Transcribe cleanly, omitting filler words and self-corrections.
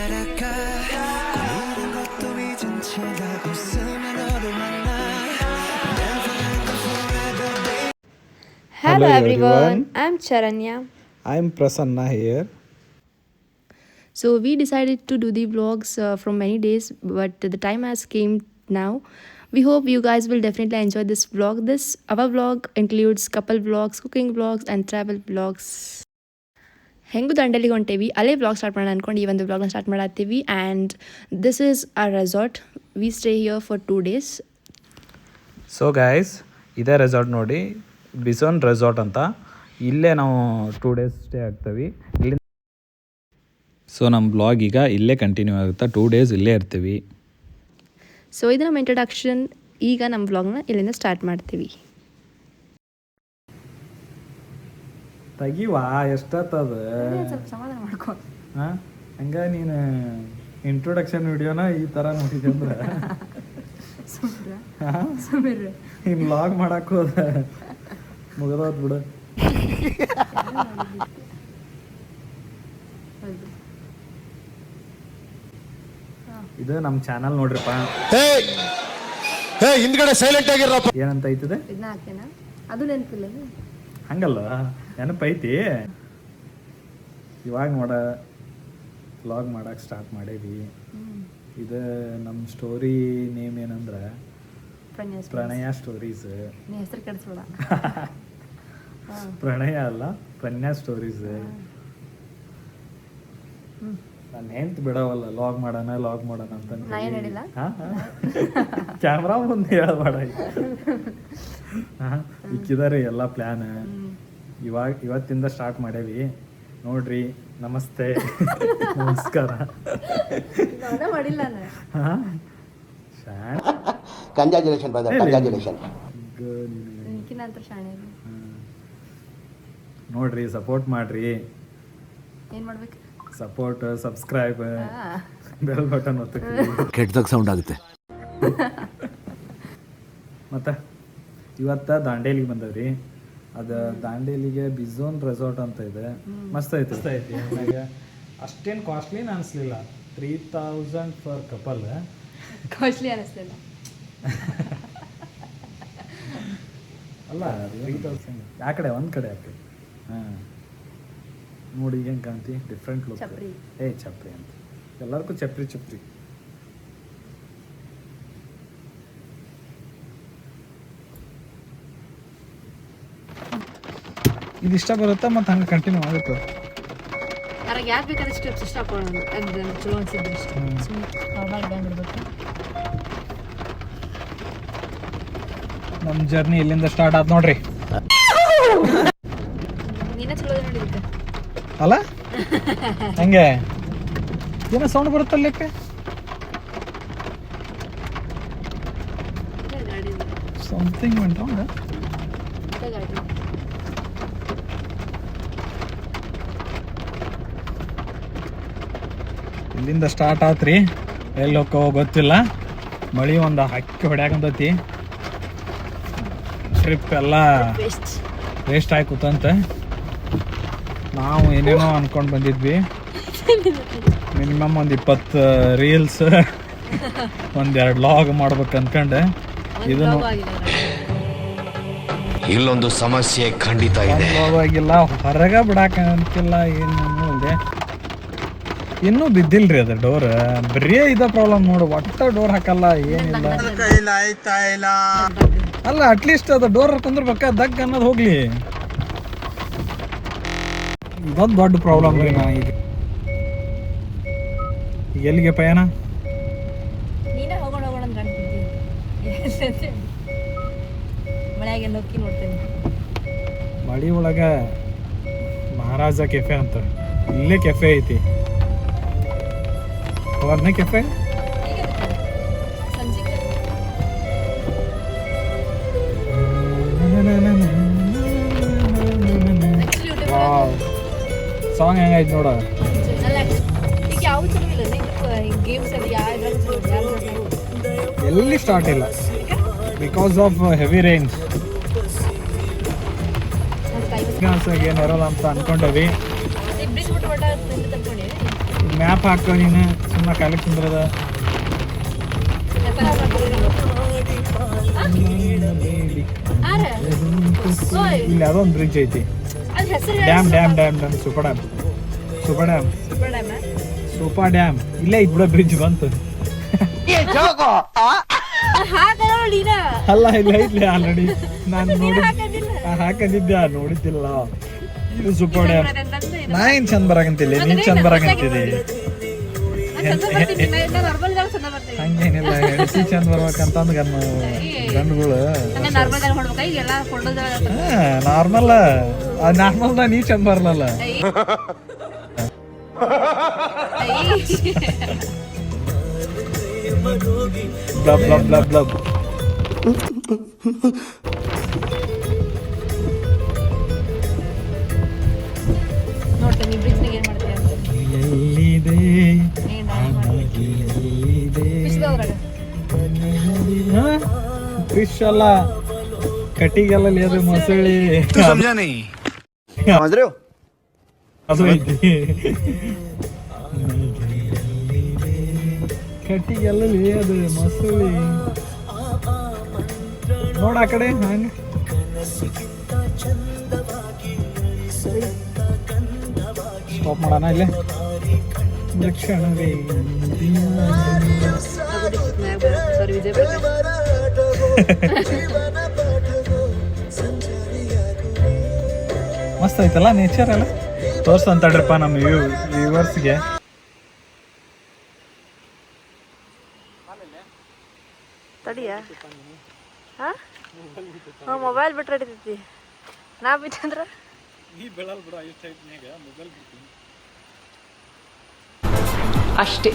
Hello everyone, I'm Charanya. I'm Prasanna here. So we decided to do the vlogs from many days, but the time has came now. We hope you guys will definitely enjoy this vlog. Our vlog includes couple vlogs, cooking vlogs and travel vlogs. ಹೆಂಗೂ ದಂಡೇಲಿಗೆ ಹೊಂಟೇವಿ ಅಲ್ಲೇ vlog start ಮಾಡೋಣ ಅನ್ಕೊಂಡು ಈ ಒಂದು ವ್ಲಾಗ್ನ start ಮಾಡತ್ತೀವಿ. And this is ಆ resort. V stay here for 2 days. So guys, ಇದೇ resort ನೋಡಿ, ಬಿಸೋನ್ ರೆಸಾರ್ಟ್ ಅಂತ. ಇಲ್ಲೇ ನಾವು 2 days ಸ್ಟೇ ಆಗ್ತೀವಿ. ಇಲ್ಲಿ ಸೊ ನಮ್ಮ ಬ್ಲಾಗ್ ಈಗ ಇಲ್ಲೇ ಕಂಟಿನ್ಯೂ ಆಗುತ್ತೆ. 2 days ಇಲ್ಲೇ ಇರ್ತೀವಿ. ಸೊ ಇದು ನಮ್ಮ ಇಂಟ್ರೊಡಕ್ಷನ್. ಈಗ ನಮ್ಮ ವ್ಲಾಗ್ನ ಇಲ್ಲಿಂದ ಸ್ಟಾರ್ಟ್ ಮಾಡ್ತೀವಿ. ತೆಗಿವಾ, ಎಷ್ಟತ್ತದ ಸಮಾಧಾನ ಮಾಡ್ಕೊ. ಹಾಂ, ಹಂಗೆ ನೀನು ಇಂಟ್ರೊಡಕ್ಷನ್ ವಿಡಿಯೋನ ಈ ಥರ ನೋಡಿದಂದ್ರೆ ಇನ್ನು ವ್ಲಾಗ್ ಮಾಡಕ್ಕೆ ಹೋದ ಮುಗಿದೋದ್ ಬಿಡು. ಇದು ನಮ್ಮ ಚಾನಲ್ ನೋಡ್ರಿಪ್ಪ. ಹಿಂದ್ಗಡೆ ಸೈಲೆಂಟ್ ಆಗಿರಪ್ಪ. ಏನಂತ ಐತದೆ ಇದನ್ನ ಹಾಕ್ತೇನಾ? ಅದು ನೆನಪಿಲ್ಲ. ಹಂಗಲ್ಲ, ನೆನಪೈತಿ. ಇವಾಗ ವ್ಲಾಗ್ ಮಾಡಕ್ಕೆ ಸ್ಟಾರ್ಟ್ ಮಾಡೇವಿ. ಇದು ನಮ್ಮ ಸ್ಟೋರಿ ನೇಮ್ ಏನಂದ್ರೆ ಪ್ರಣಯ ಸ್ಟೋರೀಸ್. ಹೆಸರು ಕೆಡಿಸ್ಬೇಡ. ಪ್ರಣಯ ಅಲ್ಲ, ಪ್ರಣಯ ಸ್ಟೋರೀಸ್. ನಾನು ಹೆಂತ ಬಿಡವಲ್ಲ ಲಾಗ್ ಮಾಡೋಣ ಅಂತ. ಕ್ಯಾಮ್ರಾ ಮುಂದೆ ಹೇಳ್ಬೇಡ. ಇಕ್ಕಿದಾರೆ ಎಲ್ಲ ಪ್ಲ್ಯಾನ್. ಇವತ್ತಿಂದ ಸ್ಟಾರ್ಟ್ ಮಾಡೇವಿ ನೋಡ್ರಿ. ನಮಸ್ತೆ, ನಮಸ್ಕಾರ. Congratulation brother, congratulation. ನೋಡ್ರಿ, ಸಪೋರ್ಟ್ ಮಾಡ್ರಿ. ಏನ್ ಮಾಡ್ಬೇಕು? ಸಪೋರ್ಟ್, ಸಬ್ಸ್ಕ್ರೈಬ್, ಬೆಲ್ ಬಟನ್ ಒತ್ತಕ್ಕೆ. ಕೆಟ್ಟದಾಗ ಸೌಂಡ್ ಆಗುತ್ತೆ. ಮತ್ತೆ ಇವತ್ತ ದಾಂಡೇಲಿಗೆ ಬಂದವ್ರಿ. ಅದು ದಾಂಡೇಲಿಗೆ ಬಿಝೋನ್ ರೆಸಾರ್ಟ್ ಅಂತ ಇದೆ. ಮಸ್ತ್ ಐತಿ. ಆಮೇಲೆ ಅಷ್ಟೇನು ಕಾಸ್ಟ್ಲಿನ ಅನಿಸ್ಲಿಲ್ಲ. 3000 ಫರ್ ಕಪಲ್. ಕಾಸ್ಟ್ಲಿ ಅನಿಸ್ಲಿಲ್ಲ ಅಲ್ಲ, 3000 ಆ ಕಡೆ ಒಂದು ಕಡೆ ಯಾಕೆ. ಹಾಂ, ನೋಡಿ ಹೆಂಗೆ ಕಾಣ್ತಿ, ಡಿಫ್ರೆಂಟ್ ಲುಕ್. ಚಪ್ರಿ ಅಂತ ಎಲ್ಲರಿಗೂ ಚಪ್ರಿ. ಇದು ಇಷ್ಟ ಬರುತ್ತಾ ಮತ್ತು ಹಂಗೆ ಕಂಟಿನ್ಯೂ ಆಗುತ್ತೆ. ಯಾಕೆ ಬೇಕಾದ್ರೆ ಸ್ಟೆಪ್ಸ್ ಇಷ್ಟಪಡೋಣ. ಚಲೋ ಅನ್ಸಿದ್ರೆ ಇಷ್ಟ ನಾರ್ಮಲ್ ಬಂದ್ಬಿಡ್ಬೇಕು. ನಮ್ಮ ಜರ್ನಿ ಇಲ್ಲಿಂದ ಸ್ಟಾರ್ಟ್ ಆಯ್ತು ನೋಡ್ರಿ. ನೀನೇ ಚಲೋ ನೋಡಿದ್ದೆ ಅಲ್ಲ? ಹಂಗೆ ಏನೋ ಸೌಂಡ್ ಬರುತ್ತಲ್ಲಕ್ಕೆ. Something went wrong. ಇಲ್ಲಿಂದ ಸ್ಟಾರ್ಟ್ ಆತ್ರಿ. ಎಲ್ಲಿ ಹೋಗೋ ಗೊತ್ತಿಲ್ಲ. ಮಳಿ ಒಂದು ಹಕ್ಕಿ ಹೊಡ್ಯಾಕಂತೈತಿ. ಟ್ರಿಪ್ ಎಲ್ಲ ವೇಸ್ಟ್ ಆಗಿ ಕೂತಂತೆ. ನಾವು ಏನೇನೋ ಅನ್ಕೊಂಡು ಬಂದಿದ್ವಿ. ಮಿನಿಮಮ್ ಒಂದು 20 ರೀಲ್ಸ್, 1-2 ವ್ಲಾಗ್ ಮಾಡ್ಬೇಕು ಅನ್ಕೊಂಡೆ. ಇದನ್ನು ಇಲ್ಲೊಂದು ಸಮಸ್ಯೆ ಖಂಡಿತ ಇದೆ. ಆಗಿಲ್ಲ, ಹೊರಗೆ ಬಿಡಾಕ ಅಂತಿಲ್ಲ, ಏನು ಇದೆ. ಇನ್ನೂ ಬಿದ್ದಿಲ್ರಿ ಅದು ಡೋರ್. ಬರೀ ಇದ ಪ್ರಾಬ್ಲಮ್ ನೋಡು. ಒಟ್ಟ ಡೋರ್ ಹಾಕಲ್ಲ, ಏನಿಲ್ಲ. ಅಲ್ಲ, ಅಟ್ಲೀಸ್ಟ್ ಅದು ಡೋರ್ ಕುಂದ್ರಬೇಕ, ದಗ್ ಅನ್ನೋದು ಹೋಗ್ಲಿ. ಇದೊಂದು ದೊಡ್ಡ ಪ್ರಾಬ್ಲಮ್ ರೀ. ನಾ ಈಗ ಎಲ್ಲಿಗೆ ಪಯಣ? ನೀನೇ ಹೋಗೋಣ ಅಂತ ಅಂತಿದ್ದಿ. ಮಳೆಯಾಗೆ ನೋಕ್ಕಿ ನೋಡ್ತೇನೆ. ಮಳಿ ಒಳಗೆ ಮಹಾರಾಜ ಕೆಫೆ ಅಂತ ಇಲ್ಲೇ ಕೆಫೆ ಐತಿ. ಅವ್ರನ್ನೇ ಕೆಫೆ. ಸಾಂಗ್ ಹೆಂಗೈತೆ ನೋಡ. ಎಲ್ಲಿ ಸ್ಟಾರ್ಟ್ ಇಲ್ಲ ಬಿಕಾಸ್ ಆಫ್ ಹೆವಿ ರೈನ್ಸ್. ಏನಿರಲ್ಲ ಅಂತ ಅನ್ಕೊಂಡೇವಿ. ಮ್ಯಾಪ್ ಹಾಕೋ ನೀನು ಸುಮ್ಮನೆ ಕಾಲಕ್ಕೆ ಕುಂದ್ರದ ಇಲ್ಲಿ ಯಾವುದೋ ಒಂದು ಬ್ರಿಡ್ಜ್ ಐತಿ dam dam dam dam super dam super dam super dam ಇಲ್ಲೇ ಐತಿ ಬಿಡ ಬ್ರಿಡ್ಜ್ ಬಂತು ಅಲ್ಲ ಇಲ್ಲ ಐತ್ಲಿ ಆಲ್ರೆಡಿ ನಾನು ನೋಡಿ ಹಾಕಂದಿದ್ದೆ ನೋಡಿದ್ದಿಲ್ಲ ಇದು ಸೂಪರ್ ಡ್ಯಾಮ್ ನಾ ಏನ್ ಚಂದ ಬರಾಕಂತಿಲ್ಲ ನೀನ್ ಚಂದ ಬರಾಕಂತಿದಿ ಹಂಗೇನಿಲ್ಲ ಹೆಂಡತಿ ಚಂದ ಬರ್ಬೇಕಂತಂದ್ ಗಂಡುಗಳು ನಾರ್ಮಲ್ ನಾರ್ಮಲ್ದ ನೀ ಚಂದ ಬರಲ್ಲ ಬ್ಲಬ್ ಬ್ಲಬ್ ಬ್ಲಬ್ ಬ್ಲಬ್ ಎಲ್ಲಿದೆ ಫಿಶ್ ಅಲ್ಲ ಕಟ್ಟಿಗೆಲ್ಲ ಅದು ಮೊಸಳಿ ಅದು ಐತಿ ಕಟ್ಟಿಗೆಲ್ಲ ಅದು ಮೊಸಳಿ ನೋಡ ಆ ಕಡೆ ಹಂಗ ಸ್ಟಾಪ್ ಮಾಡೋಣ ಇಲ್ಲೇ ಲಕ್ಷಣವೇ ಮಸ್ತ್ ಐತಲ್ಲ ನೇಚರ್ ಎಲ್ಲ ತೋರ್ಸಂತಡ್ರಪ್ಪ ನಮ್ಮ ವ್ಯೂವರ್ಸ್ಗೆ ತಡಿಯಾ ಹಾಂ ಮೊಬೈಲ್ ಬಿಟ್ರೆ ಹಿಡಿತೈತಿ ನಾ ಬಿತ್ತಂದ್ರೆ ಈ ಬೆಳಲ್ ಬಿಡ ಐದು ಟೈಪ್ನ್ಯಾಗ ಮೊಬೈಲ್ ಅಷ್ಟೇ.